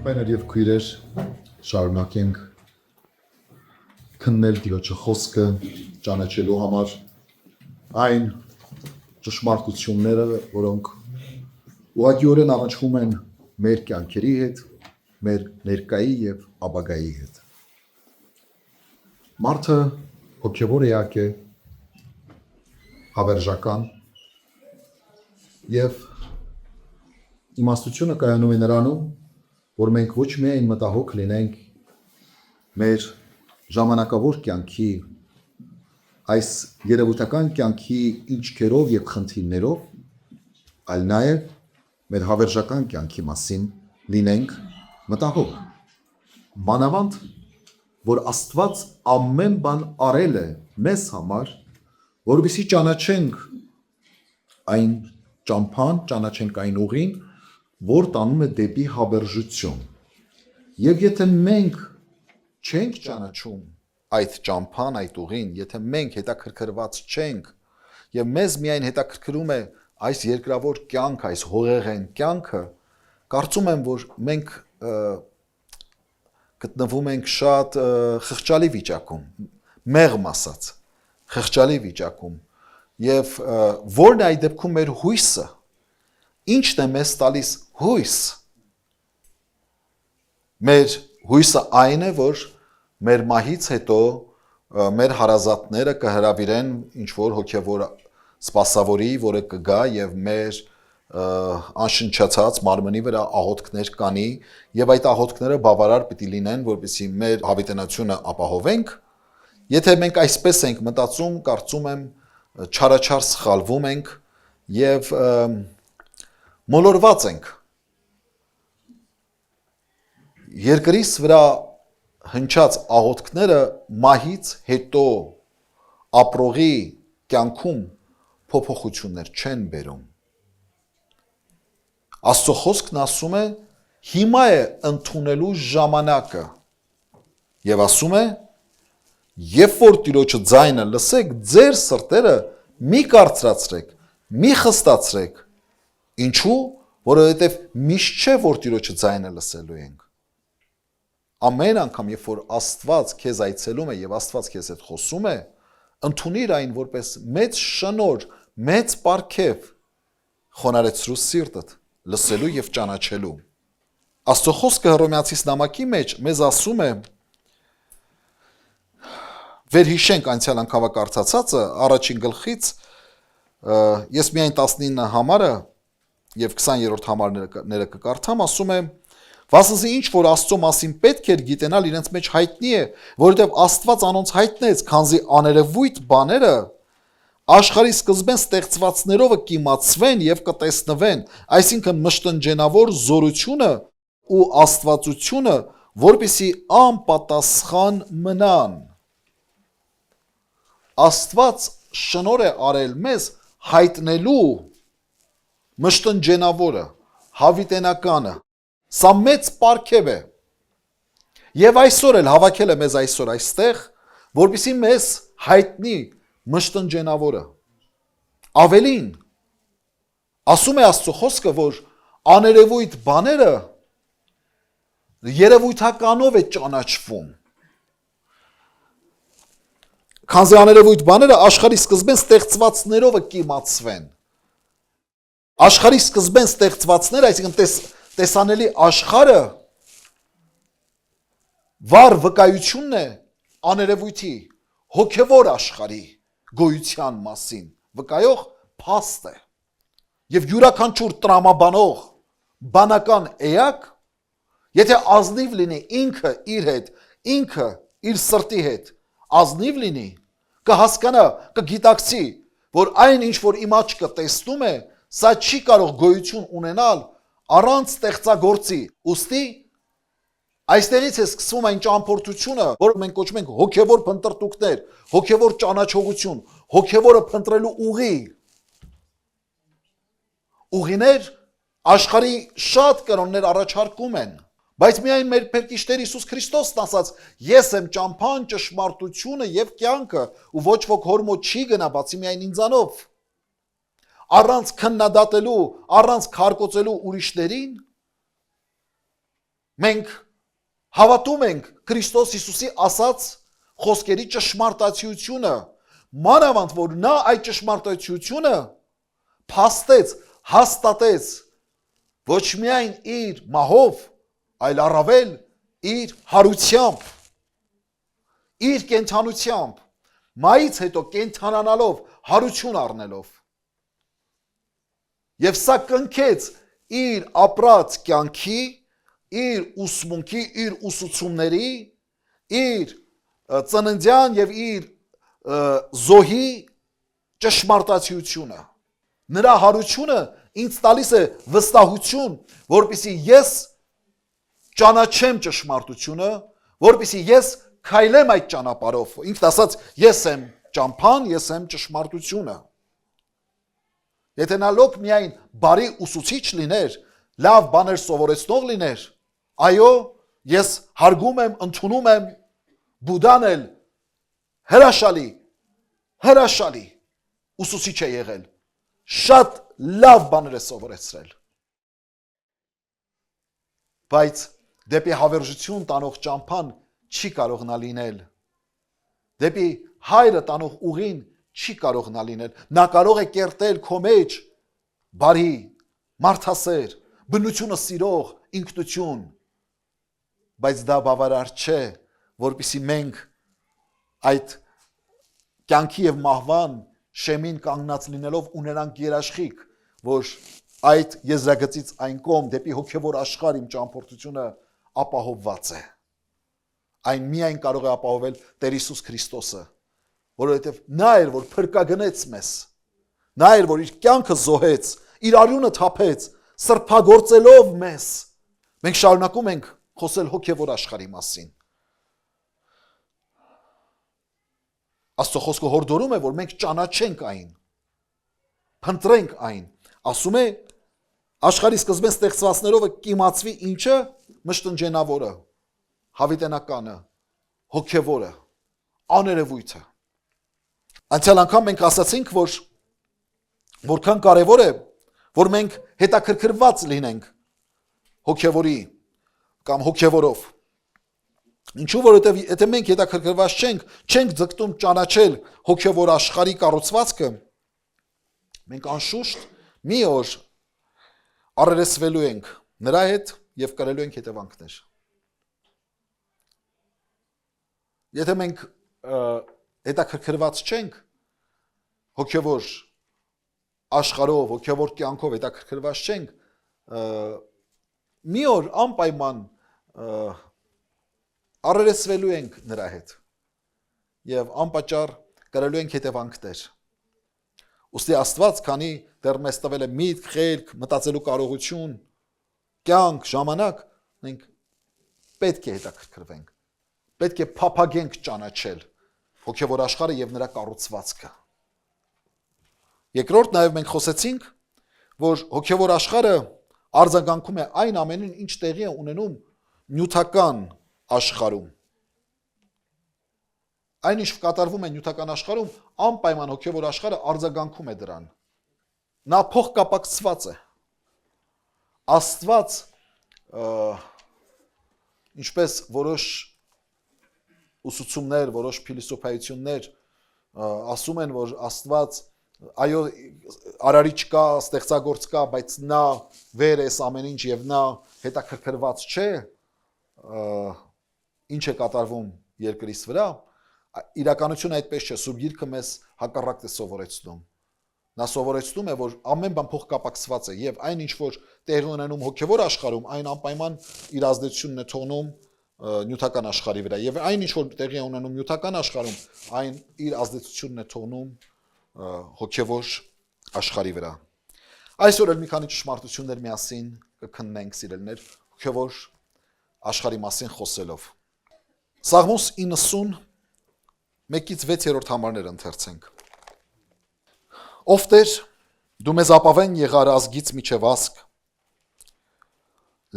Պայներ և քույրեր շարունակենք քննել Տիրոջը խոսքը ճանաչելու համար այն ճշմարտությունները, որոնք ուղղակիորեն առնչվում են մեր կյանքերի հետ, մեր ներկայի և ապագայի հետ։ Մարդը հոգևոր էակ է, հավերժական և իմաստությունը կայանում է նրանում, որ մենք ոչ միայն մտահոգ լինենք մեր ժամանակավոր կյանքի, այս երևութական կյանքի ինչքերով և խնդիրներով, այլ նաև մեր հավերժական կյանքի մասին լինենք մտահոգ։ Մանավանդ, որ Աստված ամեն բան արել է մեզ համար, որպեսզի ճանաչենք այն ճամփան, ճանաչենք այն ուղին, որ տանում է դեպի հավերժություն։ Եվ եթե մենք չենք ճանաչում այդ ճամփան, այդ ուղին, եթե մենք հետաքրքրված չենք եւ մեզ միայն հետաքրքրում է այս երկրավոր կյանքը, այս հողեղեն կյանքը, կարծում եմ, որ մենք գտնվում ենք շատ խղճալի վիճակում, մեղմ ասած, խղճալի վիճակում, եւ որն է այդ դեպքում մեր հույսը, ինչն է մեզ տալիս հույս։ Մեր հույսը այն է, որ մեր մահից հետո մեր հարազատները կհրավիրեն ինչ-որ հոգևոր սպասավորի, որը կգա եւ մեր անշնչացած մարմնի վրա աղոթքներ կանի եւ այդ աղոթքները բավարար պիտի լինեն, որպեսզի մեր հավիտենությունը ապահովենք։ Եթե մենք այսպես ենք մտածում, կարծում եմ չարաչար սխալվում ենք եւ մոլորված ենք։ Երկրից վրա հնչած աղոթքները մահից հետո ապրողի կյանքում փոփոխություններ չեն բերում։ Աստծո խոսքն ասում է, հիմա է ընդունելու ժամանակը եւ ասում է, երբ որ Տիրոջը ձայնը լսեք, ձեր սրտերը մի կարծրացրեք, մի խստացրեք։ Ինչու? Որովհետեւ միշտ չէ, որ Տիրոջը ձայնը լսելու ենք։ Ամեն անգամ, երբ որ Աստված քեզ այցելում է եւ Աստված քեզ հետ խոսում է, ընդունիր այն որպես մեծ շնորհ, մեծ պարգև, խոնարհեցրու սիրտդ լսելու եւ ճանաչելու։ Աստծո խոսքը Հռոմեացիս նամակի մեջ մեզ ասում է, վերհիշենք անցյալ անգամ կարծացածը, առաջին գլխից, ես միայն 19 համարը եւ 20-րդ համարները կկարդամ, ասում է, վասնզի ինչ որ Աստծո մասին պետք էր գիտենալ իրենց մեջ հայտնի է, որովհետև Աստված անոնց հայտնեց, քանզի աներևույթ բաները աշխարհի սկզբեն ստեղծվածներով կիմացվեն եւ կտեսնվեն, այսինքն մշտնջենավոր զորությունը ու աստվածությունը, որպեսզի անպատասխան մնան։ Աստված շնորհ է արել մեզ հայտնելու մշտնջենավորը, հավիտենականը։ Սա մեծ պարգև է։ Եվ այսօր էլ հավաքել է մեզ այսօր այստեղ, որպեսզի մեզ հայտնի մշտնջենավորը։ Ավելին, ասում է Աստծո խոսքը, որ աներևույթ բաները երևույթականով է ճանաչվում։ Քանզի աներևույթ բաները աշխարհի սկզբեն ստեղծվածներով կիմացվեն։ Աշխարհի սկզբեն ստեղծվածները, այսինքն տեսանելի աշխարհը վառ վկայությունն է աներևույթի հոգևոր աշխարհի գոյության մասին վկայող փաստ է եւ յուրաքանչյուր տրամաբանող բանական էակ եթե ազնիվ լինի ինքը իր հետ ինքը իր սրտի հետ ազնիվ լինի կհասկանա կգիտակցի որ այն ինչ որ իմ աչքը տեսնում է սա չի կարող գոյություն ունենալ առանց ստեղծագործի ուստի այստեղից է սկսվում այն ճամփորդությունը, որը մենք կոչում ենք հոգևոր փնտրտուքներ, հոգևոր ճանաչողություն, հոգևորը փնտրելու ուղի։ Ուղիներ աշխարհի շատ կրոններ առաջարկում են, բայց միայն մեր Փրկիչներ Հիսուս Քրիստոսն ասաց. ես եմ ճամփան, ճշմարտությունը եւ կյանքը, ու ոչ ոք հոր մոտ չի գնա բացի միայն ինձանով։ Առանց քննադատելու, առանց քարկոծելու ուրիշներին Մենք հավատում ենք Քրիստոս Հիսուսի ասած խոսքերի ճշմարտացիությունը, մանավանդ որ նա այդ ճշմարտացիությունը փաստեց, հաստատեց ոչ միայն իր մահով, այլ առավել իր հարությամբ, իր կենթանությամբ, մայից հետո կենթանանալով, հարություն առնելով։ Եվ սա կնքեց իր ապրած կյանքի, իր ուսմունքի, իր ուսուցումների, իր ծննդյան եւ իր զոհի ճշմարտացիությունը։ Նրա հարությունը ինձ տալիս է վստահություն, որպեսզի ես ճանաչեմ ճշմարտությունը, որպեսզի ես քայլեմ այդ ճանապարհով։ Ինքն ասած, ես եմ ճամփան, ես եմ ճշմարտությունը։ Եթե նա լոկ միայն բարի ուսուցիչ լիներ, լավ բաներ սովորեցնող լիներ, այո, ես հարգում եմ, ընդունում եմ, Բուդան էլ հրաշալի ուսուցիչ է եղել, շատ լավ բաներ է սովորեցրել։ Բայց դեպի հավերժություն տանող ճամփան չի կարող նա լինել։ Դեպի հայրը տանող ուղին չի կարող նա լինել։ Նա կարող է կերտել քո մեջ բարի, մարդասեր, բնությունը սիրող ինքնություն, բայց դա բավարար չէ, որպեսզի մենք այդ կյանքի եւ մահվան շեմին կանգնած լինելով ունենանք երաշխիք, որ այդ եզրագծից այն կողմ դեպի հոգևոր աշխարհ իմ ճամփորդությունը ապահովված է։ Այն միայն կարող է ապահովել Տեր Հիսուս Քրիստոսը, որովհետև նա էր, որ փրկագնեց մեզ, նա էր, որ իր կյանքը զոհեց, իր արյունը թափեց, սրբագործելով մեզ։ Մենք շարունակում ենք խոսել հոգևոր աշխարհի մասին։ Աստծո խոսքը հորդորում է, որ մենք ճանաչենք այն, փնտրենք այն։ Ասում է, աշխարհի սկզբեն ստեղծվածներով կիմացվի ինչը, մշտնջենավորը, հավիտենականը, հոգևորը, աներևույթը։ Անցյալ անգամ մենք ասացինք, որ որքան կարևոր է, որ մենք հետաքրքրված լինենք հոգևորի կամ հոգևորով։ Ինչու, որովհետև եթե մենք հետաքրքրված չենք ձգտում ճանաչել հոգևոր աշխարհի կառուցվածքը, մենք անշուշտ մի օր առերեսվելու ենք նրա հետ եւ կրելու ենք հետևանքներ։ Եթե մենք հետաքրքրված չենք հոգևոր աշխարհով, հոգևոր կյանքով հետաքրքրված չենք, մի օր անպայման առերեսվելու ենք նրա հետ եւ անպատճառ կրելու ենք հետևանքներ։ Ուստի Աստված, քանի դեռ մեզ տվել է միտք, խելք, մտածելու կարողություն, կյանք, ժամանակ, մենք պետք է հետաքրքրվենք, պետք է փափագենք ճանաչել հոգևոր աշխարհը եւ նրա կառուցվածքը։ Երկրորդ նաեւ մենք խոսեցինք, որ հոգևոր աշխարհը արձագանքում է այն ամենին, ինչ տեղի է ունենում նյութական աշխարհում։ Այն ինչ կատարվում է նյութական աշխարհում, անպայման հոգևոր աշխարհը արձագանքում է դրան։ Նա փոխկապակցված է։ Աստված, ինչպես որոշ ուսուցումներ, որոշ փիլիսոփայություններ ասում են, որ Աստված այո արարիչ կա, ստեղծագործ կա, բայց նա վեր է ամեն ինչ եւ նա հետաքրքրված չէ, ինչ է կատարվում երկրից վրա, իրականությունը այդպես չէ, Սուրբ Գիրքը մեզ հակառակն է սովորեցնում։ Նա սովորեցնում է, որ ամեն բան փոխկապակցված է եւ այն ինչ որ տեղի ունենում հոգեվոր աշխարհում, այն անպայման իր ազդեցությունն է թողնում նյութական աշխարհի վրա եւ այն ինչ որ տեղի է ունենում նյութական աշխարհում, այն իր ազդեցությունն է թողնում հոգեվոր աշխարհի վրա։ Այսօր էլ մի քանի ճշմարտություններ միասին կքննենք, սիրելիներ, հոգեվոր աշխարհի մասին խոսելով։ Սաղմոս 90 1-ից 6-րդ համարներ ընթերցենք։ Ով Տեր, դու մեզ ապավեն եղար ազգից միջև ազգ,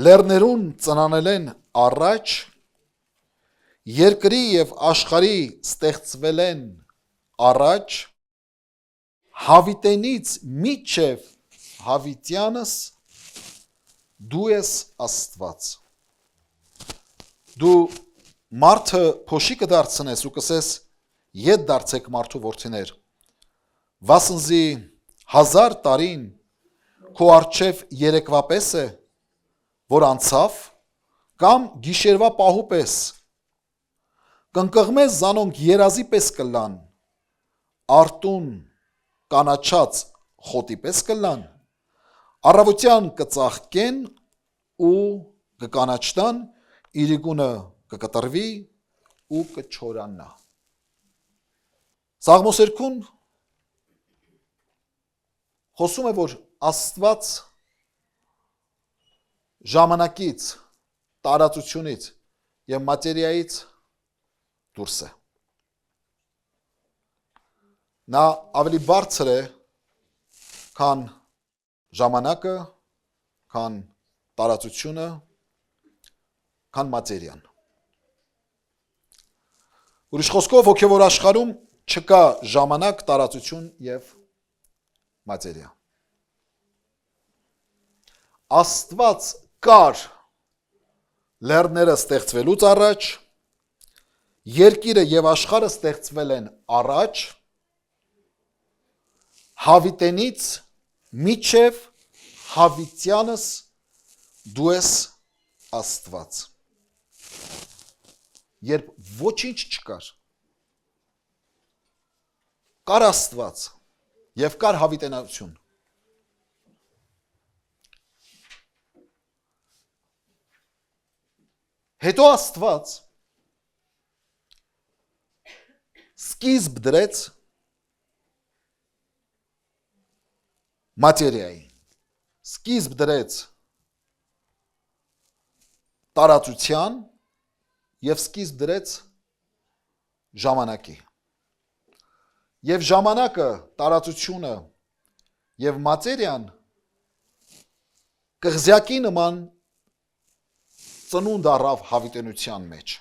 լեռներուն ծնանել են առաջ, երկրի եւ աշխարհի ստեղծվել են առաջ, հավիտենից միջև հավիտյանս դու ես Աստված։ դու մարդը փոշի կդարձնես ու կսես ետ դարձեք մարդու որդիներ, վասնզի 1000 տարին քո արջև երեկվա պես է, որ անցավ, կամ գիշերվա պահու պես, կընկղմես զանոնք երազի պես կլան, արտուն կանաչած խոտի պես կլան, առավոտյան կծաղկեն ու կկանաչտան, իրիկունը կկտրվի ու կչորանա։ Սաղմոսերքուն խոսում է, որ Աստված ժամանակից, տարածությունից և մատերիայից դուրս է։ Նա ավելի բարձր է, քան ժամանակը, քան տարածությունը, քան մատերիան։ Ուրիշ խոսքով հոգևոր աշխարհում չկա ժամանակ, տարածություն և մատերիա։ Աստված կար լեռները ստեղծվելուց առաջ, երկիրը և աշխարհը ստեղծվել են առաջ, հավիտենից մինչև հավիտյանս դու ես Աստված։ Երբ ոչինչ չկար, կար Աստված և կար հավիտենություն։ Հետո Աստված սկիզբ դրեց մատերիայի, սկիզբ դրեց տարածության և սկիզբ դրեց ժամանակի։ Եվ ժամանակը, տարածությունը և մատերիան կղզյակի նման ծնունդ առավ հավիտենության մեջ։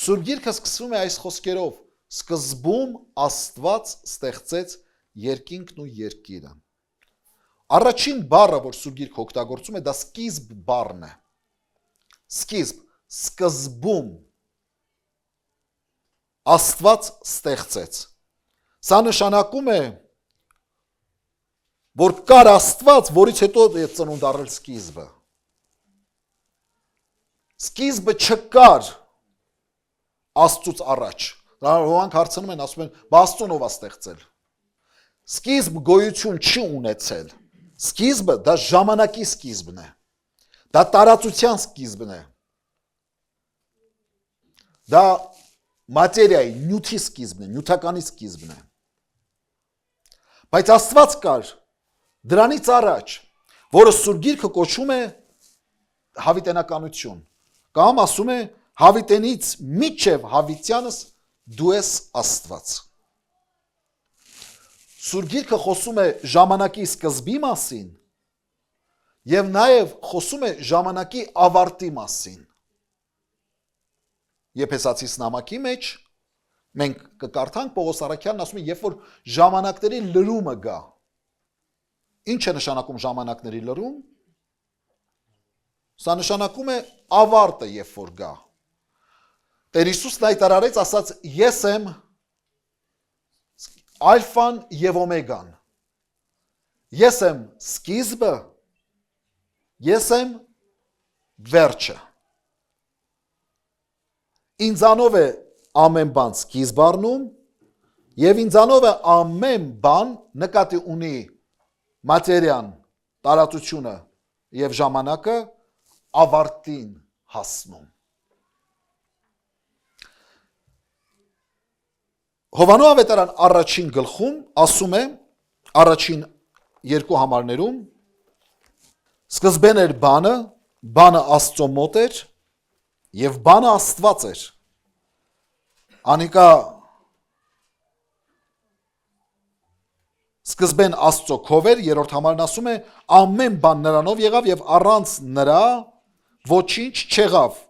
Սուրբ Գիրքը սկսվում է այս խոսքերով. սկզբում Աստված ստեղծեց երկինքն ու երկիրը։ Առաջին բառը, որ Սուրբ Գիրքը օգտագործում է, դա սկիզբ բառն է։ Սկիզբ, սկզբում Աստված ստեղծեց։ Սա նշանակում է, որ կար Աստված, որից հետո է ծնունդ առել սկիզբը։ Սկիզբը չկար Աստծուց առաջ։ Ոմանք հարցնում են, ասում են, բա Աստծուն ով է ստեղծել։ Սկիզբ գոյություն չի ունեցել։ Սկիզբը դա ժամանակի սկիզբն է։ Դա տարածության սկիզբն է։ Դա մատերիայի, նյութի սկիզբն է, նյութականի սկիզբն է։ Բայց Աստված կար դրանից առաջ, որը Սուրբ Գիրքը կոչում է հավիտենականություն, կամ ասում է հավիտենից մինչև հավիտյանս դու ես Աստված։ Սուրբ Գիրքը խոսում է ժամանակի սկզբի մասին և նաև խոսում է ժամանակի ավարտի մասին։ Եփեսացիս նամակի մեջ մենք կկարդանք Պողոս առաքյալն ասում է, երբ որ ժամանակների լրումը գա։ Ինչ է նշանակում ժամանակների լրում։ Սա նշանակում է ավարտը, երբ որ գա։ Տեր Հիսուսն հայտարարեց, ասաց, ես եմ ալֆան և օմեգան։ Ես եմ սկիզբը, ես եմ վերջը։ Ինձանով է ամեն բան սկիզբ առնում և ինձանով է ամեն բան նկատի ունի մատերիան, տարածությունը և ժամանակը ավարտին հասնում։ Հովանու ավետարան առաջին գլխում ասում է, առաջին երկու համարներում, սկզբեն էր բանը, բանը Աստծո մոտ էր և բանը Աստված էր։ Անիկա սկզբեն Աստծո քով էր, երրորդ համարն ասում է, ամեն բան նրանով եղավ և առանց նրա ոչինչ չեղավ։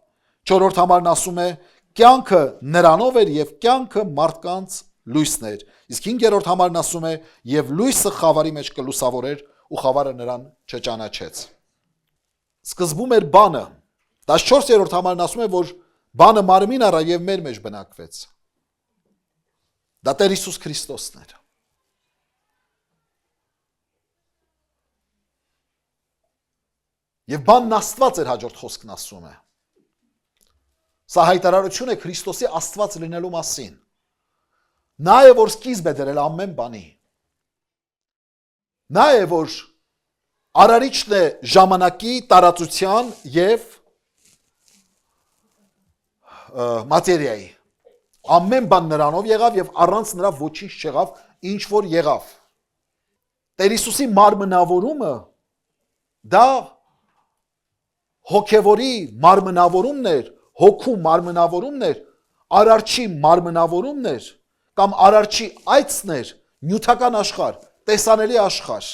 Չորրորդ համարն ասում է, կյանքը նրանով էր և կյանքը մարդկանց լույսն էր։ Իսկ հինգերորդ համարն ասում է, և լույսը խավարի մեջ կլուսավորեր ու խավարը նրան չճանաչեց։ Սկզբում էր բանը, 14-րդ համարն ասում է, որ բանը մարմին առա եւ մեր մեջ բնակվեց։ Դա Տեր Հիսուս Քրիստոսն էր։ Եվ բանն Աստված էր հաջորդ խոսքն ասում է։ Սա հայտարարություն է Քրիստոսի Աստված լինելու մասին։ Նա է, որ սկիզբ է դրել ամեն բանի։ Նա է, որ արարիչն է ժամանակի, տարածության եւ մատերիայի։ Ամեն բան նրանով եղավ եւ առանց նրա ոչինչ չեղավ, ինչ որ եղավ։ Տեր Հիսուսի մարմնավորումը դա հոգևորի մարմնավորումն էր, հոգու մարմնավորումն էր, արարչի մարմնավորումն էր, կամ արարչի այցն էր, նյութական աշխարհ, տեսանելի աշխարհ։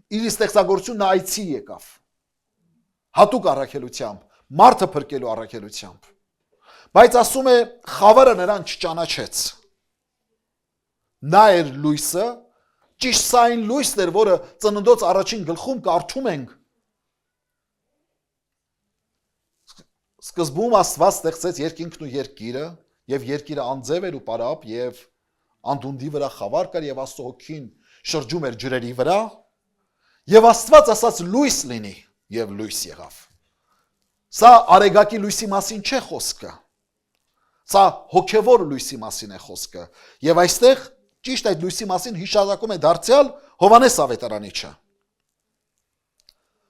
Իր ստեղծագործությունն այցի եկավ։ Հատուկ առաքելությամբ, մարդը փրկելու առաքելությամբ։ Բայց ասում է, խավարը նրան չճանաչեց։ Նա էր լույսը, ճիշտ սա այն լույսն էր, որը ծննդոց առաջին գլխում կարդում ենք։ Սկզբում Աստված ստեղծեց երկինքն ու երկիրը, եւ երկիրը անձև էր ու պարապ, եւ անդունդի վրա խավար կար, եւ Աստծո հոգին շրջում էր ջրերի վրա, եւ Աստված ասաց լույս լինի, եւ լույս եղավ։ Սա արեգակի լույսի մասին չէ խոսքը։ Սա հոգևոր լույսի մասին է խոսքը, եւ այստեղ ճիշտ այդ լույսի մասին հիշատակում է դարձյալ Հովհաննես Ավետարանիչը։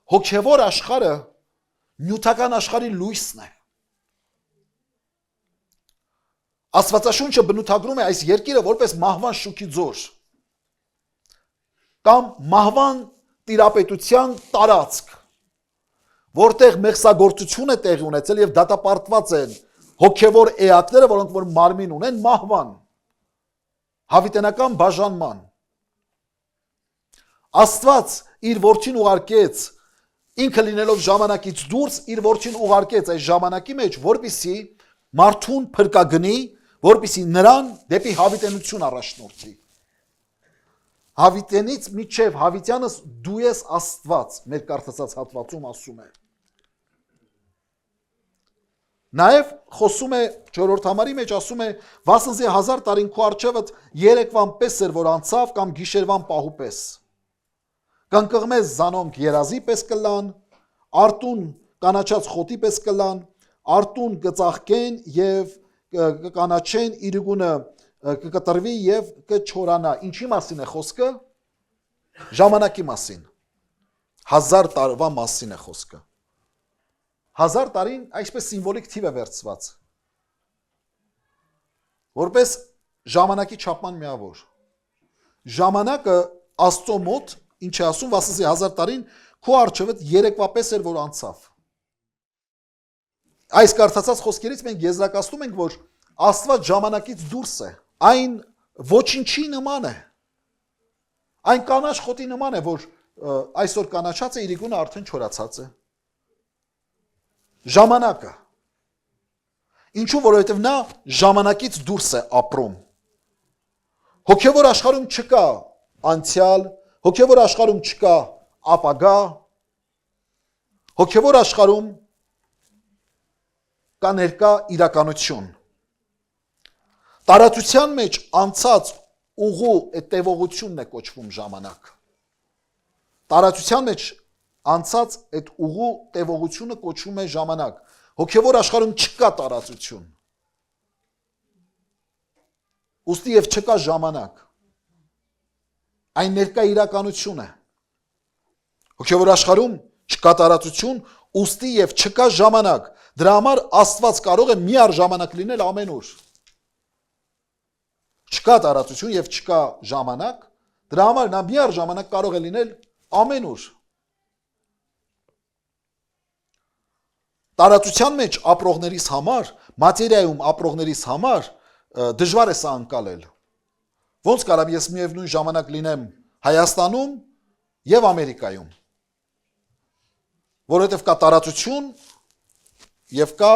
Հոգևոր աշխարհը նյութական աշխարհի լույսն է։ Աստվածաշունչը բնութագրում է այս երկիրը որպես մահվան շուքի ձոր կամ մահվան տիրապետության տարածք, որտեղ մեղսագործություն է տեղի ունեցել եւ դատապարտված են հոգևոր էակները, որոնք որ մարմին ունեն մահվան, հավիտենական բաժանման։ Աստված իր որդին ուղարկեց, ինքը լինելով ժամանակից դուրս, իր որդին ուղարկեց այս ժամանակի մեջ, որպեսզի մարդուն փրկագնի, որպեսզի նրան դեպի հավիտենություն առաջնորդի։ Հավիտենից միջև հավիտյանս դու ես Աստված, մեր կարդացած հատվածում ասում է։ Նաև խոսում է 4-րդ համարի մեջ ասում է, վասնզի 1000 տարին քո առջևդ երեկվան պես էր, որ անցավ կամ գիշերվան պահու պես։ Կընկղմես զանոնք երազի պես կլան, արտուն կանաչած խոտի պես կլան, արտուն կծաղկեն եւ կկանաչեն իրգունը կկտրվի եւ կչորանա։ Ինչի մասին է խոսքը։ Ժամանակի մասին։ 1000 տարվա մասին է խոսքը։ 1000 տարին այսպես սիմվոլիկ թիվ է վերցված, որպես ժամանակի չափման միավոր։ Ժամանակը Աստծո մոտ, ինչ է ասում, վասնզի 1000 տարին քո առջևդ երեկվապես էր, որ անցավ։ Այս կարդացած խոսքերից մենք եզրակացնում ենք, որ Աստված ժամանակից դուրս է, այն ոչինչի նման է, այն կանաչ խոտի նման է, որ այսօր կանաչած է, իրիկունը արդեն չորացած է։ Ժամանակը։ Ինչու, որովհետև նա ժամանակից դուրս է ապրում։ Հոգևոր աշխարհում չկա անցյալ, հոգևոր աշխարհում չկա ապագա, հոգևոր աշխարհում կա ներկա իրականություն։ Տարածության մեջ անցած ուղու այդ տևողությունն է կոչվում ժամանակ։ Տարածության մեջ անցած այդ ուղու տևողությունը կոչվում է ժամանակ։ Հոգևոր աշխարհում չկա տարածություն։ Ուստի եւ չկա ժամանակ։ Այն ներկա իրականություն է։ Հոգևոր աշխարհում չկա տարածություն, ուստի եւ չկա ժամանակ։ Դրա համար Աստված կարող է միառժամանակ լինել ամեն օր։ Չկա տարածություն եւ չկա ժամանակ, դրա համար նա միառժամանակ կարող է լինել ամեն օր։ Տարածության մեջ ապրողներիս համար, մատերիայում ապրողներիս համար դժվար է սա անցալել։ Ոնց կարամ ես միևնույն ժամանակ լինեմ Հայաստանում եւ Ամերիկայում, որովհետեւ կա տարածություն եւ կա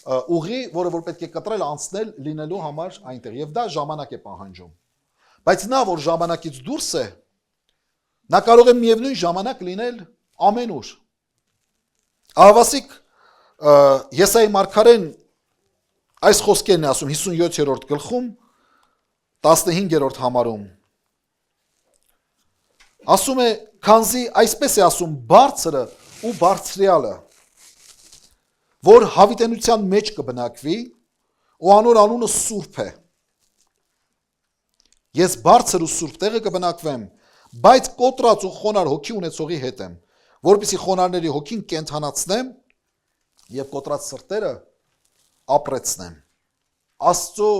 ուղի, որը որ պետք է կտրել, անցնել լինելու համար այնտեղ, եւ դա ժամանակ է պահանջում։ Բայց նա, որ ժամանակից դուրս է, նա կարող է միևնույն ժամանակ լինել ամեն օր։ Ահավասիկ Եսայի մարգարեն այս խոսքերն է ասում 57-րդ գլխում 15-րդ համարում ասում է քանզի այսպես է ասում բարձրը ու բարձրյալը որ հավիտենության մեջ կբնակվի ու անոր անունը սուրբ է ես բարձր ու սուրբ տեղը կբնակվեմ բայց կոտրած ու խոնար հոգի ունեցողի հետ եմ որպեսզի խոնարհների հոգին կենթանացնեմ եւ կոտրած սրտերը ապրեցնեմ Աստծո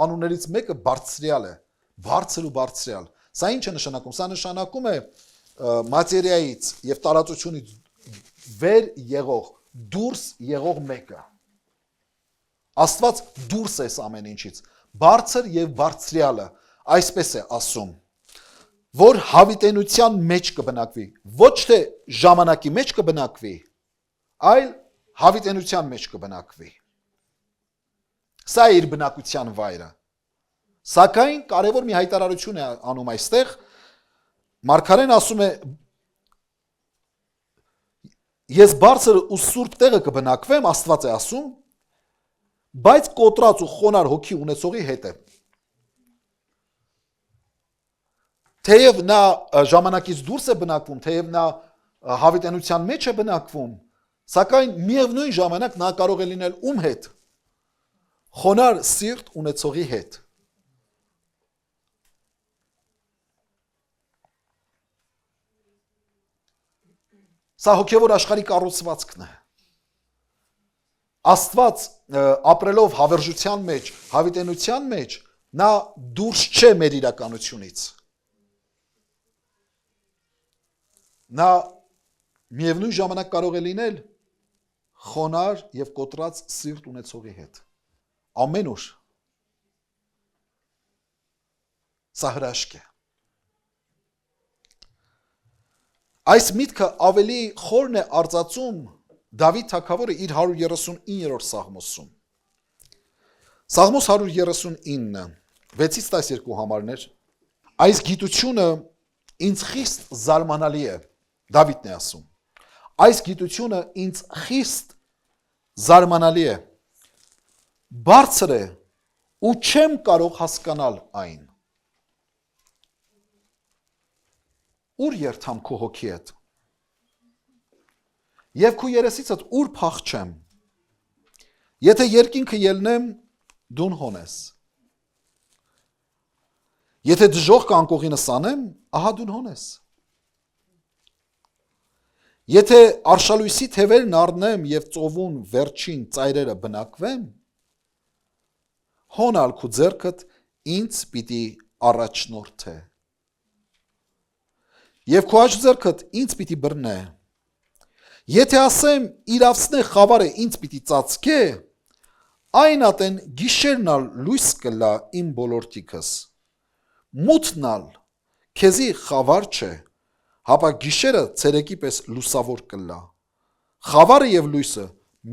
անուններից մեկը բարձրյալ է բարձր ու բարձրյալ Սա ինչ է նշանակում սա նշանակում է մատերիայից եւ տարածությունից վեր եղող դուրս եղող մեկը Աստված դուրս է ամեն ինչից բարձր եւ բարձրյալը այսպես է ասում որ հավիտենության մեջ կբնակվի ոչ թե ժամանակի մեջ կբնակվի այլ հավիտենության մեջ կբնակվի Սա է իր բնակության վայրը Սակայն կարևոր մի հայտարարություն է անում այստեղ Մարգարեն ասում է Ես բարձր ու սուրբ տեղը կբնակվեմ Աստված է ասում բայց կոտրած ու խոնար հոգի ունեցողի հետ է Թեև նա ժամանակից դուրս է բնակվում թեև նա հավիտենության մեջ է բնակվում սակայն միևնույն ժամանակ նա կարող է լինել ում հետ խոնար սիրտ ունեցողի հետ Սա հոգևոր աշխարհի կառուցվածքն է Աստված ապրելով հավերժության մեջ, հավիտենության մեջ, նա դուրս չէ մեր իրականությունից Նա միևնույն ժամանակ կարող է լինել խոնար եւ կոտրած սիրտ ունեցողի հետ ամեն օր Սա հրաշք է Այս միտքը ավելի խորն է արձածում Դավիթ թագավորը իր 139-րդ Սաղմոսում Սաղմոս 139 6-ից 12 համարներ Այս գիտությունը ինձ խիստ զարմանալի է Դավիթն է ասում Այս գիտությունը ինձ խիստ զարմանալի է Բարձր է ու չեմ կարող հասկանալ այն Ուր երթամ քո հոգի հետ Եվ քո երեսիցդ ուր փախչեմ Եթե երկինքը ելնեմ դուն հոնես Եթե դժոխք անկողինս անեմ ահա դուն հոնես Եթե արշալույսի թևերն առնեմ եւ ծովուն վերջին ծայրերը բնակվեմ հոնալ քո ձեռքդ ինձ պիտի առաջնորդե Եվ քո աջ ձեռքդ ինձ պիտի բռնե Եթե ասեմ իրավսնե խավարը ինձ պիտի ծածկե, այն ատեն գիշերնալ լույս կլա իմ բոլորտիքս, մութնալ քեզի խավար չէ, հապա գիշերը ցերեկի պես լուսավոր կլա, խավարը եւ լույսը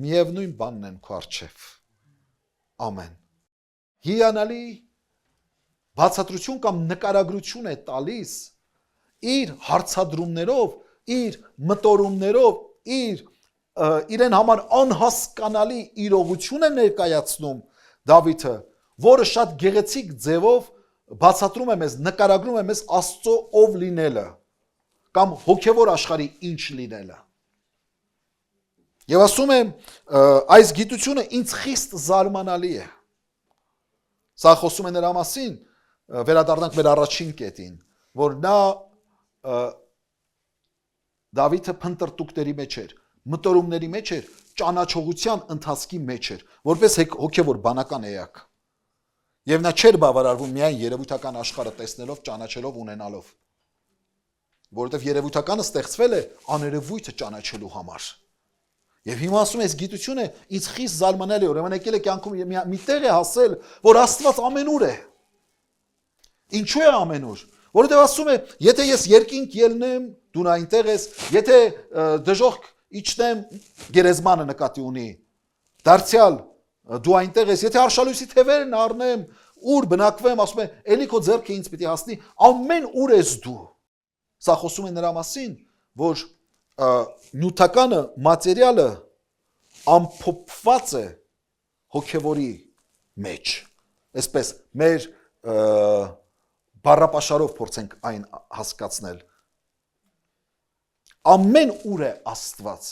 միևնույն բանն են քո առջև, ամեն, հիանալի բացատրություն կամ նկարագրություն է տալիս իր հարցադրումներով, իր մտորումներով, իրեն համար անհասկանալի իրողություն է ներկայացնում Դավիթը, որը շատ գեղեցիկ ձևով բացատրում է մեզ, նկարագրում է մեզ Աստծո ով լինելը, կամ հոգևոր աշխարհի ինչ լինելը։ Եվ ասում է, այս գիտությունը ինձ խիստ զարմանալի է։ Սա խոսում է նրա մասին, վերադառնանք մեր առաջին կետին, որ նա Դավիթը փնտրտուքների մեջ էր, մտորումների մեջ էր, ճանաչողության ընթացքի մեջ էր, որպես հոգևոր բանական էակ։ Եվ նա չէր բավարարվում միայն երևույթական աշխարհը տեսնելով, ճանաչելով, ունենալով։ Որովհետև երևույթականը ստեղծվել է աներևույթը ճանաչելու համար։ Եվ հիմա ասում է, այս գիտությունը ինձ խիստ զարմանալի է, ուրեմն եկել է կյանքում մի տեղ է հասել, որ Աստված ամենուր է։ Ինչու է ամենուր։ Որովհետև ասում է, եթե ես երկինք ելնեմ, դու այնտեղ ես, եթե դժոխք իջնեմ, գերեզմանը նկատի ունի, դարձյալ դու այնտեղ ես, եթե արշալույսի թևերն առնեմ, ուր բնակվեմ, ասում է, էլի քո ձեռքը ինձ պիտի հասնի, ամեն ուր ես դու։ Սա խոսում է նրա մասին, որ նյութականը, մատերիալը ամփոփված է հոգևորի մեջ։ Այսպես մեր բառապաշարով փորձենք այն հասկացնել։ Ամեն ուր է Աստված։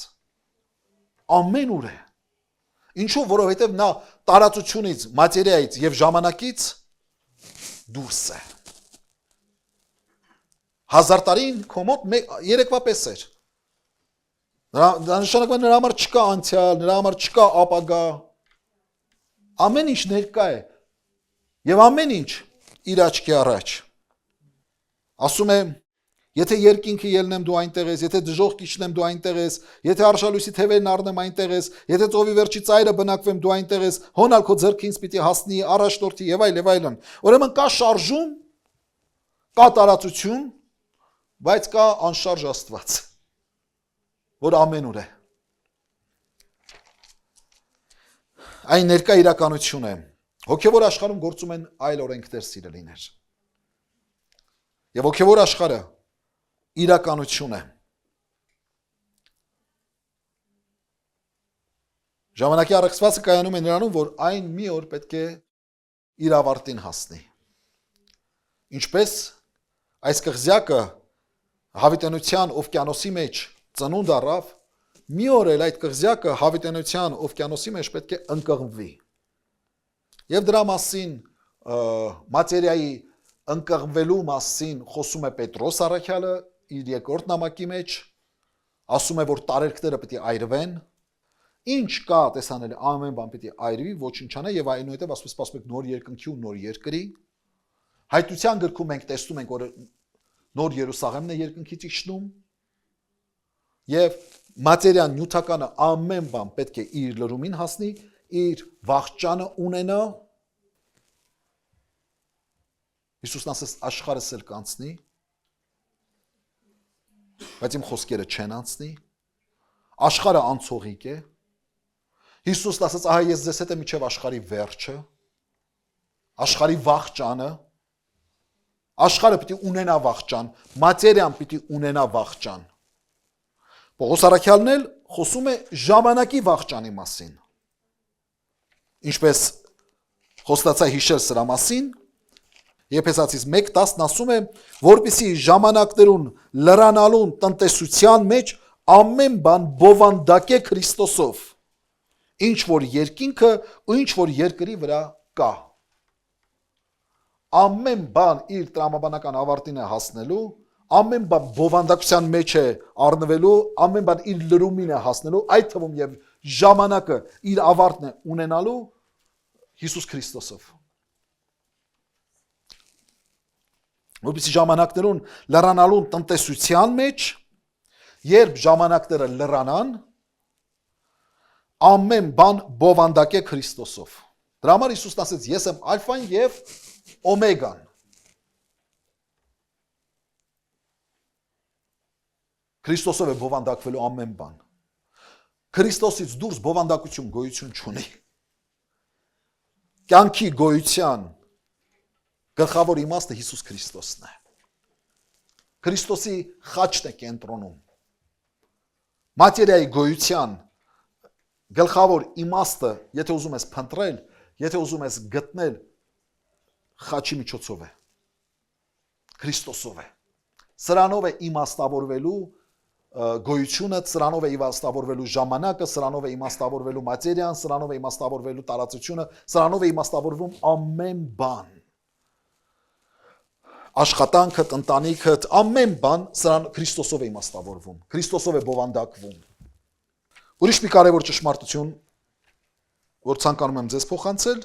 Ամեն ուր է։ Ինչու, որովհետև նա տարածությունից, մատերիայից եւ ժամանակից դուրս է։ 1000 տարին կոմոդ 3 պես էր։ Նշանակում է նրա համար չկա անցյալ, նրա համար չկա ապագա։ Ամեն ինչ ներկա է։ Եվ ամեն ինչ իր աչքի առաջ։ Ասում է, եթե երկինքը ելնեմ դու այնտեղ ես, եթե դժոխք իջնեմ դու այնտեղ ես, եթե արշալույսի թևերն առնեմ այնտեղ ես, եթե ծովի վերջի ծայրը բնակվեմ դու այնտեղ ես, հոնալ քո ձեռքը ինձ պիտի հասնի, առաջնորդի եւ այլն։ Ուրեմն կա շարժում, կա տարածություն, բայց կա անշարժ Աստված, որ ամենուր է։ Այն ներկա իրականություն է։ Հոգևոր աշխարհում գործում են այլ օրենքներ, սիրելիներ։ Եվ հոգևոր աշխարհը իրականություն է։ Ժամանակի առեղծվածը կայանում է նրանում, որ այն մի օր պետք է իր ավարտին հասնի։ Ինչպես այս կղզյակը հավիտենության օվկիանոսի մեջ ծնունդ առավ, մի օր էլ այդ կղզյակը հավիտենության օվկիանոսի մեջ պետք է ընկղմվի։ Եվ դրա մասին մատերիայի ընկղմվելու մասին խոսում է Պետրոս առաքյալը իր երկրորդ նամակի մեջ, ասում է, որ տարերքները պիտի այրվեն, ինչ կա տեսանել ամեն բան պիտի այրվի, ոչնչանա եւ այնուհետեւ ասում եք նոր երկնքի ու նոր երկրի։ Հայտության գրքում մենք տեսնում ենք, որ նոր Երուսաղեմն է երկնքից իջնում եւ մատերիան նյութականը ամեն բան պետք է իր լրումին հասնի, իր վախճանը ունենա։ Հիսուսն ասաց աշխարհը սել կանցնի, բայց իմ խոսքերը չեն անցնի։ Աշխարհը անցողիկ է։ Հիսուսն ասաց, ահա ես ձեզ հետ եմ մինչև աշխարհի վերջը, աշխարհի վախճանը, աշխարհը պիտի ունենա վախճան, մատերիան պիտի ունենա վախճան։ Պողոս առաքյալն էլ խոսում է ժամանակի վախճանի մասին։ Ինչպես խոստացա հիշել սրա մասին, Եփեսացիս 1:10 ասում է, որպեսզի ժամանակներուն լրանալուն տնտեսության մեջ ամեն բան բովանդակե Քրիստոսով, ինչ որ երկինքը ու ինչ որ երկրի վրա կա։ Ամեն բան իր տրամաբանական ավարտին է հասնելու, ամեն բան բովանդակության մեջ է առնվելու, ամեն բան իր լրումին է հասնելու, այդ թվում եւ ժամանակը իր ավարտն է ունենալու Հիսուս Քրիստոսով։ Որպեսզի ժամանակներուն լրանալուն տնտեսության մեջ, երբ ժամանակները լրանան, ամեն բան բովանդակ է Քրիստոսով։ Դրա համար Հիսուսն ասեց, ես եմ ալֆան եւ օմեգան։ Քրիստոսով է բովանդակվելու ամեն բան։ Քրիստոսից դուրս բովանդակություն գոյություն չունի։ Կյանքի գոյության գլխավոր իմաստը Հիսուս Քրիստոսն է։ Քրիստոսի խաչն է կենտրոնում։ Մատերիայի գոյության գլխավոր իմաստը, եթե ուզում ես փնտրել, եթե ուզում ես գտնել, խաչի միջոցով է։ Քրիստոսով է։ Սրանով է իմաստավորվելու գոյությունը, սրանով է իմաստավորվելու ժամանակը, սրանով է իմաստավորվելու մատերիան, սրանով է իմաստավորվելու տարածությունը, սրանով է իմաստավորվում ամեն բան։ Աշխատանքը, ընտանիքը, ամեն բան սրան Քրիստոսով է իմաստավորվում, Քրիստոսով է բովանդակվում։ Ուրիշ մի կարևոր ճշմարտություն, որ ցանկանում եմ ձեզ փոխանցել,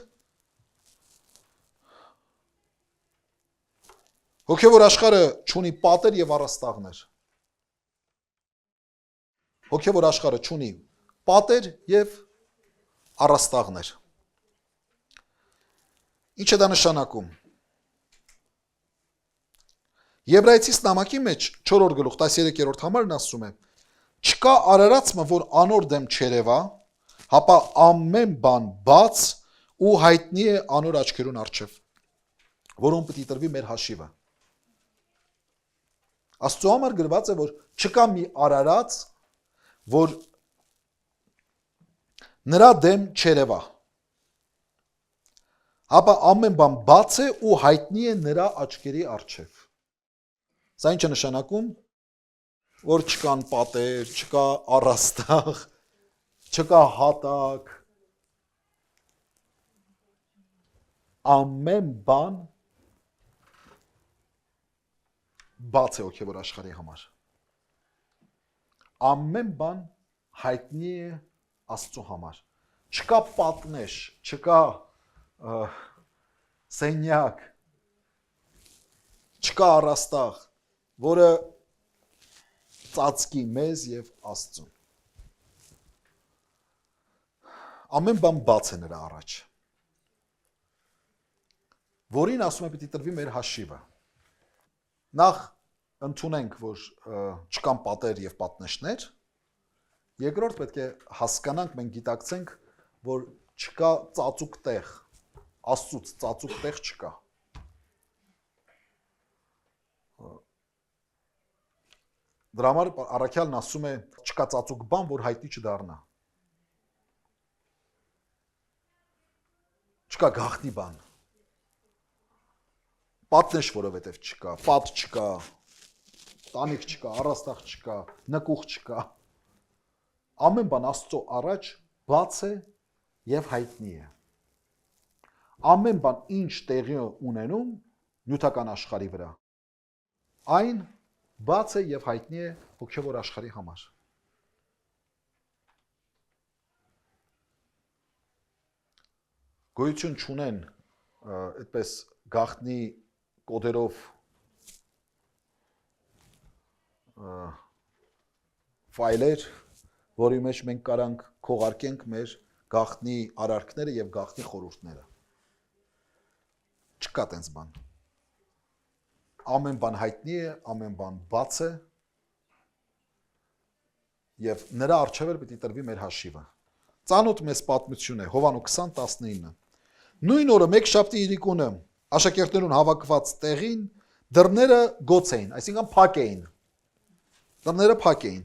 հոգևոր աշխարհը չունի պատեր եւ առաստաղներ։ Հոգևոր աշխարհը չունի պատեր եւ առաստաղներ։ Ինչ է դա նշանակում։ Եբրայեցիս նամակի մեջ 4-րդ գլուխ 13-րդ համարն ասում է. չկա արարածը, որ անոր դեմ չերևա, հապա ամեն բան բաց ու հայտնի է անոր աչքերուն առջև, որոնց պիտի տրվի մեր հաշիվը։ Աստծո համար գրված է, որ չկա մի արարած, որ նրա դեմ չերևա։ Ապա ամեն բան բաց է ու հայտնի է նրա աչքերի առջև։ Սա ինչ է նշանակում, որ չկան պատեր, չկա առաստաղ, չկա հատակ, ամեն բան բաց է հոգևոր աշխարհի համար։ Ամեն բան հայտնի է Աստծո համար։ Չկա պատնեշ, չկա սենյակ, չկա առաստաղ, որը ծածկի մեզ եւ Աստծուն։ Ամեն բան բաց է նրա առաջ, որին ասում է պիտի տրվի մեր հաշիվը։ Նախ ընդունենք, որ չկան պատեր եւ պատնեշներ, երկրորդ պետք է հասկանանք, մենք գիտակցենք, որ չկա ծածուկ տեղ, Աստծուց ծածուկ տեղ չկա։ Դրա համար առաքյալն ասում է, չկա ծածուկ բան, որ հայտնի չդառնա։ Չկա գաղտնի բան։ Պատնեշ, որովհետև չկա, պատ չկա, տանիք չկա, առաստաղ չկա, նկուղ չկա։ Ամեն բան Աստծո առաջ բաց է եւ հայտնի է։ Ամեն բան ինչ տեղի ունենում նյութական աշխարհի վրա, այն բաց է եւ հայտնի է հոգեվոր աշխարհի համար։ Գոյություն չունեն այդպես գաղտնի կոդերով ֆայլեր, որի մեջ մենք կարանք քողարկենք մեր գաղտնի արարքները եւ գաղտնի խորհուրդները։ Չկա տենց բան։ Ամեն բան հայտնի է, ամեն բան բաց է եւ նրա առջեւ էլ պիտի տրվի մեր հաշիվը։ Ծանոթ մեծ պատմություն է Հովանու 20:19։ Նույն օրը Մեկշաբթի իրիկունը աշակերտներուն հավաքված տեղին դռները գոց էին, այսինքն փակ էին։ Դռները փակ էին։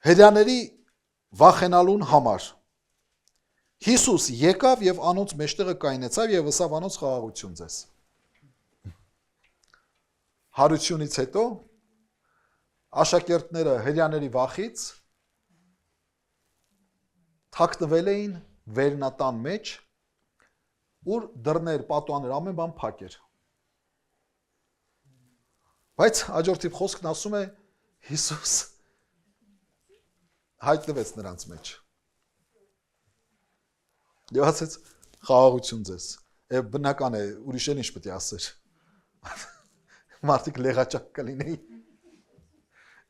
Հրյաների վախենալուն համար Հիսուս եկավ եւ անոնց մեջտեղը կայնեցավ եւ ըսավ անոնց խաղաղություն ձեզ։ Հարությունից հետո աշակերտները հրյաների վախից թաքնվել էին վերնատան մեջ, ուր դռներ, պատուաներ, ամեն բան փակ էր։ Բայց հաջորդի խոսքն ասում է Հիսուս հայտնվեց նրանց մեջ։ Եվ ասեց խաղաղություն ձեզ։ Եվ բնական է, ուրիշ էլ ինչ պետք է ասեր։ Մարդիկ լեղաճակ կլինեին։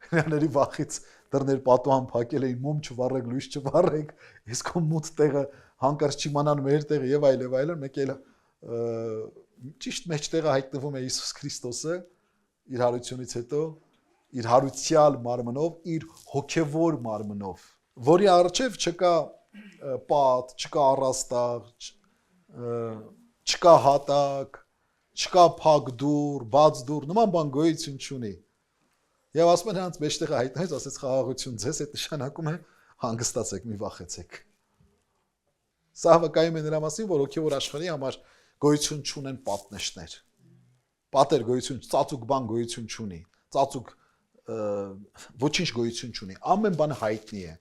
Հրյաների վախից դռներ պատուան փակել էին, մոմ չվառեք, լույս չվառեք, իսկ ո մութ տեղը հանկարծ չիմանան մեր տեղը եւ այլն, մեկ էլ ճիշտ մեջտեղը հայտնվում է Հիսուս Քրիստոսը իր հարությունից հետո, իր հարուցյալ մարմնով, իր հոգևոր մարմնով, որի առջև չկա պատ, չկա առաստաղ, չկա հատակ, չկա փակ դուռ, բաց դուռ, նման բան գոյություն չունի։ Եվ ասում են նրանց մեջտեղը հայտնեց, ասեց խաղաղություն ձեզ, այդ նշանակում է հանգստացեք, մի վախեցեք։ Սա վկայում է նրա մասին, որ հոգևոր աշխարհի համար գոյություն չունեն պատնեշներ։ Պատեր գոյություն, ծածուկ բան գոյություն չունի, ծածուկ ոչինչ գոյություն չունի։ Ամեն բան հայտնի է։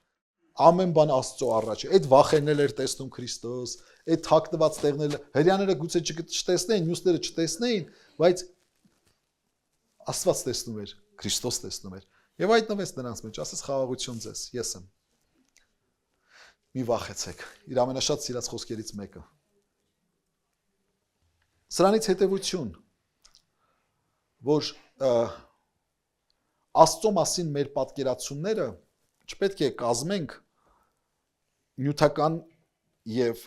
Ամեն բան Աստծո առաջ է։ Այդ վախերն էր տեսնում Քրիստոս, այդ թաքնված տեղները, հրյաները գուցե չտեսնեին, մյուսները չտեսնեին, բայց Աստված տեսնում էր, Քրիստոս տեսնում էր։ Եվ հայտնվեց նրանց մեջ, ասես խաղաղություն ձեզ, ես եմ։ Մի վախեցեք, իր ամենաշատ սիրած խոսքերից մեկը։ Սրանից հետևություն, որ Աստծո մասին մեր պատկերացումները չպետք է կազմենք նյութական եւ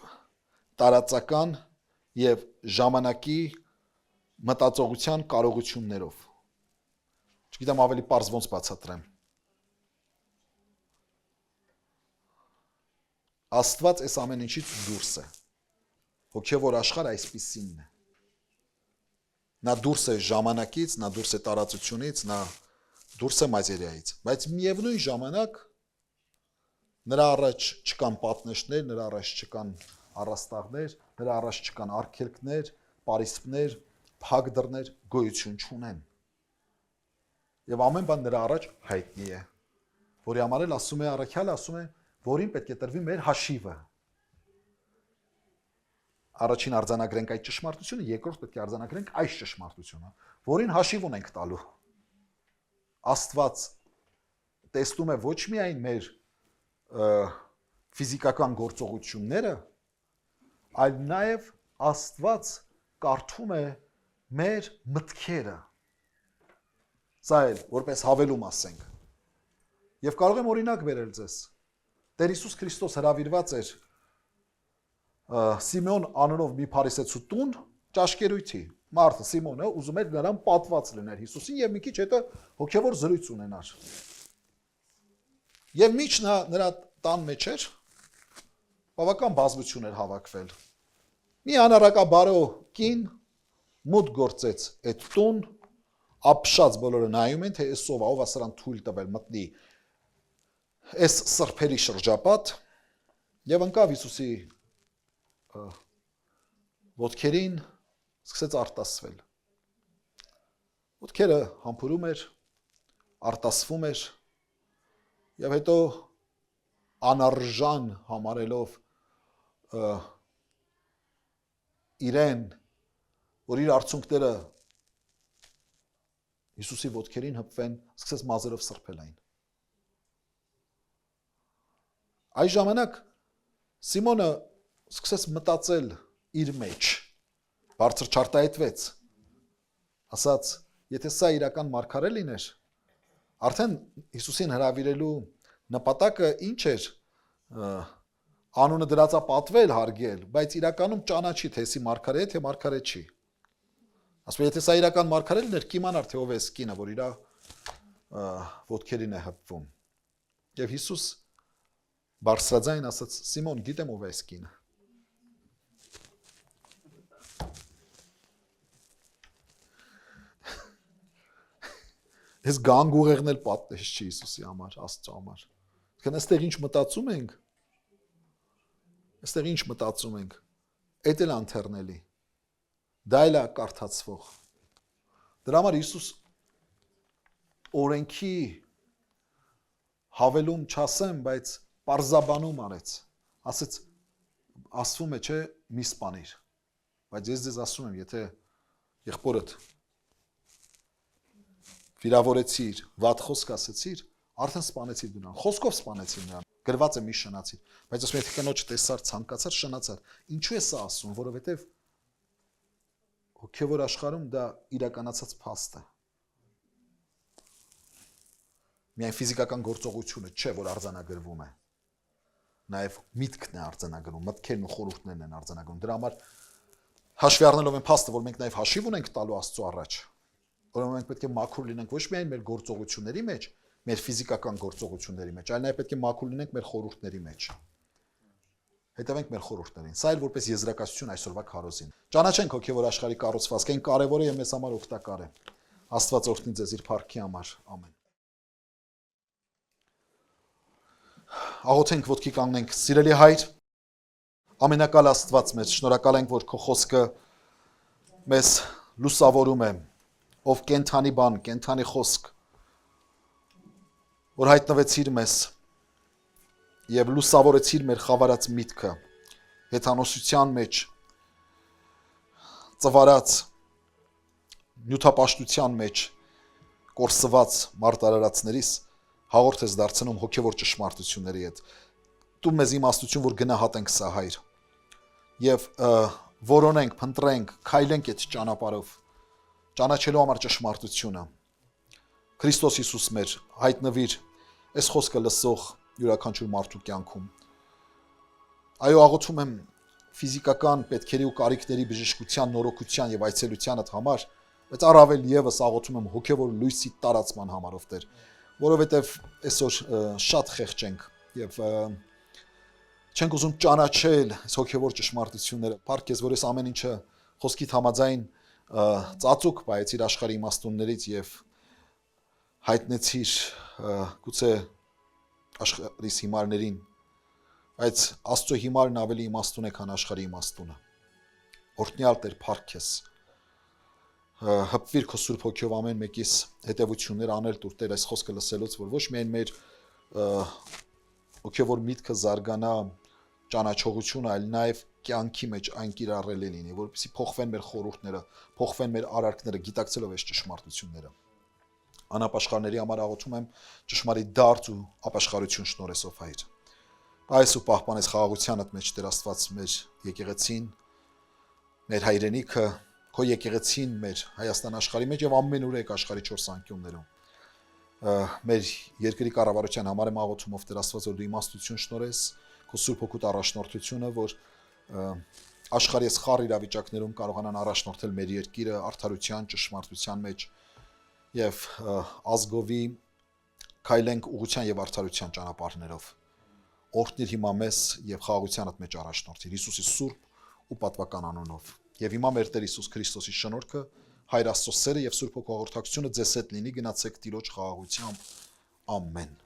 տարածական եւ ժամանակի մտածողության կարողություններով։ Չգիտեմ ավելի պարզ ոնց բացատրեմ։ Աստված այս ամեն ինչից դուրս է։ Հոգևոր աշխարհը այսպիսինն է։ Նա դուրս է ժամանակից, նա դուրս է տարածությունից, նա դուրս է մատերիայից, բայց միևնույն ժամանակ Նրա առաջ չկան պատնեշներ, նրա առաջ չկան առաստաղներ, նրա առաջ չկան արգելքներ, պարիսպներ, փակ դռներ գոյություն չունեն։ Եվ ամեն բան նրա առաջ հայտնի է։ Որի համար էլ ասում է առաքյալը, ասում է, որին պետք է տրվի մեր հաշիվը։ Առաջին արձանագրենք այդ ճշմարտությունը, երկրորդ պետք է արձանագրենք այս ճշմարտությունը, որին հաշիվ ունենք տալու։ Աստված տեսնում է ոչ միայն մեր ֆիզիկական գործողությունները, այլ նաև Աստված կարդում է մեր մտքերը։ Սա էլ որպես հավելում ասենք։ Եվ կարող եմ օրինակ բերել ձեզ։ Տեր Հիսուս Քրիստոս հրավիրված էր Սիմեոն անունով մի փարիսեցու տուն ճաշկերույթի։ Մարդը Սիմոնը ուզում էր նրան պատված լինել Հիսուսին եւ մի քիչ հետո հոգեվոր զրույց ունենար։ Եվ միջ նրա տան մեջ էր բավական բազմություն էր հավաքվել։ Մի անառակաբարո կին մոտ գործեց այդ տուն, ապշած բոլորը նայում են, թե ով է սրան թույլ տվել մտնի այս սրբերի շրջապատ եւ ընկավ Հիսուսի ոտքերին, սկսեց արտասվել։ Ոտքերը համբուրում էր, արտասվում էր եւ հետո անարժան համարելով իրեն, որ իր արցունքները Հիսուսի ոտքերին հպվեն, սկսեց մազերով սրբել այն։ Այս ժամանակ Սիմոնը սկսեց մտածել իր մեջ, բարձր չարտահայտվեց, ասաց, եթե սա իրական մարգարե լիներ, արդեն Հիսուսին հրավիրելու նպատակը ինչ էր, անունը դրածա պատվել, հարգել, բայց իրականում ճանաչի, թե սի մարգարե է, թե մարգարե չի։ Ասում եթե սա իրական մարգարե լիներ, կիմանար, թե ով է կինը, որ իր ոտքերին է հպվում։ Եվ Հիսուս բարձրաձայն ասաց, Սիմոն, գիտեմ ով է կինը։ Ես գանգ ուղեղն էլ պատնեշ չի Հիսուսի համար, Աստծո համար։ Քան այստեղ ինչ մտածում ենք, այստեղ ինչ մտածում ենք, այդ էլ անթեռնելի։ Դա էլ է կարդացվող։ Դրա համար Հիսուս օրենքի հավելում չասեմ, բայց պարզաբանում արեց։ Ասեց, ասվում է, չէ, մի սպանիր։ Բայց ես ձեզ ասում եմ, եթե եղբորդ վիրավորեցիր, վատ խոսք ասեցիր, արդեն սպանեցիր նրան։ Խոսքով սպանեցիր նրան։ Գրված է մի շնացիր։ Բայց ասում եթե կնոջ տեսար, ցանկացար, շնացար։ Ինչու է սա ասում, որովհետև հոգևոր աշխարհում դա իրականացած փաստ է։ Միայն ֆիզիկական գործողությունը չէ, որ արձանագրվում է։ Նաև միտքն է արձանագրում, մտքերն ու խորհուրդներն են արձանագրում։ Դրա համար հաշվի առնելով այն փաստը, որ մենք նաև հաշիվ ունենք տալու Աստծո առաջ, ուրեմն մենք պետք է մաքուր լինենք ոչ միայն մեր գործողությունների մեջ, մեր ֆիզիկական գործողությունների մեջ, այլ նաև պետք է մաքուր լինենք մեր խորհուրդների մեջ։ Հետևենք մեր խորհուրդներին։ Սա էլ որպես եզրակացություն այսօրվա քարոզին։ Ճանաչենք հոգևոր աշխարհի կառուցվածքը, այն կարևոր է եւ մեզ համար օգտակար է։ Աստված օրհնի ձեզ իր փառքի համար։ Ամեն։ Աղոթենք, ոտքի կանգնենք, սիրելի Հայր, ամենակալ Աստված մեծ, շնորհակալ ենք, որ քո խոսքը մեզ լուսավորում է, ով կենթանի բան, կենթանի խոսք, որ հայտնվեցիր մեզ եւ լուսավորեցիր մեր խավարած միտքը, հեթանոսության մեջ ծվարած, նյութապաշտության մեջ կորսված մարտարարածներիս հաղորդ ես դարձնում հոգևոր ճշմարտությունների հետ։ Դու մեզ իմաստություն, որ գնահատենք սա, Հայր, եւ որոնենք, փնտրենք, քայլենք այդ ճանապարհով, ճանաչելու համար ճշմարտությունը։ Քրիստոս Հիսուս մեր հայտնվիր այս խոսքը լսող յուրաքանչյուր մարդու կյանքում։ Այո, աղոթում եմ ֆիզիկական պետքերի ու կարիքների բժշկության, նորոգության եւ այցելությանդ համար, բայց առավել եւս աղոթում եմ հոգեվոր լույսի տարածման համար, ով Տեր, որովհետեւ այսօր շատ խեղճ ենք եւ չենք ուզում ճանաչել այս հոգեվոր ճշմարտությունները։ Փառք ես, որ այս ամեն ինչը խոսքիդ համաձայն ծածուկ բայեցիր աշխարհի իմաստուններից եւ հայտնեցիր գուցե աշխարհի հիմարներին Բայց Աստծո հիմարն ավելի իմաստուն է, քան աշխարհի իմաստունը։ Օրհնյալ Տեր, փառք քեզ։ Հպվիր քո Սուրբ Հոգիով ամեն մեկիս հետևություններ անել տուր Տեր այս խոսքը լսելուց, որ ոչ միայն մեր հոգևոր միտքը զարգանա, ճանաչողությունը, այլ նաև կյանքի մեջ այն կիրառելի լինի, որպեսզի փոխվեն մեր խորհուրդները, փոխվեն մեր արարքները, գիտակցելով այս ճշմարտությունները։ Անապաշխարների համար աղոթում եմ ճշմարիտ դարձ ու ապաշխարություն շնորհեսով Հայր։ Այս ու պահպանես խաղաղությանդ մեջ Տեր Աստված մեր եկեղեցին, մեր հայրենիքը, քո եկեղեցին մեր Հայաստան աշխարհի մեջ եւ ամենուրեք աշխարհի 4 անկյուններում։ Մեր երկրի կառավարության համար եմ աղոթում ով Տեր Աստված, որ դու իմաստություն շնորհես, քո Սուրբ Հոգուտ առաջնորդությունը, որ աշխարհի սխալ իրավիճակներում կարողանան առաջնորդել մեր երկիրը արդարության, ճշմարտության մեջ եւ ազգովի քայլենք ուղղության եւ արդարության ճանապարհներով։ Օրհնիր հիմա մեզ եւ խաղաղությանդ մեջ առաջնորդիր Հիսուսի սուրբ ու պատվական անունով։ Եվ հիմա մեր Տեր Հիսուս Քրիստոսի շնորհքը, Հայր Աստծո սերը եւ Սուրբ Հոգու հաղորդակցությունը ձեզ հետ լինի, գնացեք Տիրոջ խաղաղությամբ։ Ամեն։